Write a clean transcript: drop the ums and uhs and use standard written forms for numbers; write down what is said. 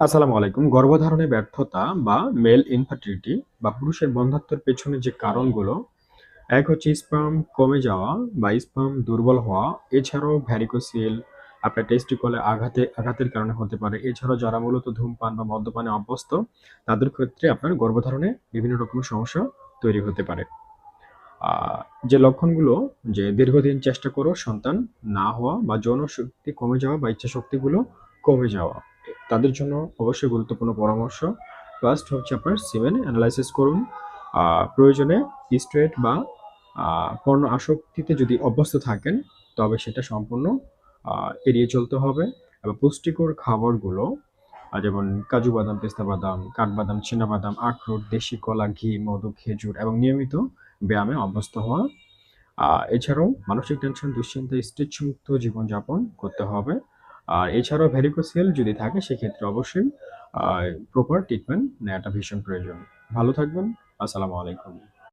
আসসালামু আলাইকুম। গর্ভধারণে ব্যর্থতা বা মেল ইনফার্টিলিটি বা পুরুষের বন্ধ্যাত্বের পেছনে যে কারণগুলো, এক হচ্ছে স্পার্ম কমে যাওয়া বা স্পার্ম দুর্বল হওয়া। এছাড়াও ভ্যারিকোসিল, আপনার টেস্টিকলে আঘাতের কারণে হতে পারে। এছাড়াও যারা মূলত ধূমপান বা মদ্যপানে অভ্যস্ত, তাদের ক্ষেত্রে আপনার গর্ভধারণে বিভিন্ন রকমের সমস্যা তৈরি হতে পারে। আ যে লক্ষণগুলো, যে দীর্ঘদিন চেষ্টা করেও সন্তান না হওয়া বা যৌন শক্তি কমে যাওয়া বা ইচ্ছাশক্তিগুলো কমে যাওয়া। তাদের জন্য অবশ্যই গুরুত্বপূর্ণ পরামর্শ। ফার্স্ট হচ্ছে আপনার সিমেন এনালাইসিস করুন। প্রয়োজনে স্টেরয়েড বা আ পর্ণ আসক্তিতে যদি অভ্যস্ত থাকেন, তবে সেটা সম্পূর্ণ আ এড়িয়ে চলতে হবে এবং পুষ্টিকর খাবারগুলো যেমন কাজু বাদাম, পেস্তা বাদাম, কাঠবাদাম, চিনাবাদাম, আখরোট, দেশি কলা, ঘি, মধু, খেজুর এবং নিয়মিত ব্যায়ামে অভ্যস্ত হওয়া। এছাড়াও মানসিক টেনশন, দুশ্চিন্তা, স্ট্রেসমুক্ত জীবনযাপন করতে হবে। আর এছাড়াও ভ্যারিকোসেল যদি থাকে সেক্ষেত্রে অবশ্যই আ প্রপার ট্রিটমেন্ট নেওয়াটা ভীষণ প্রয়োজন। ভালো থাকবেন। আসসালামু আলাইকুম।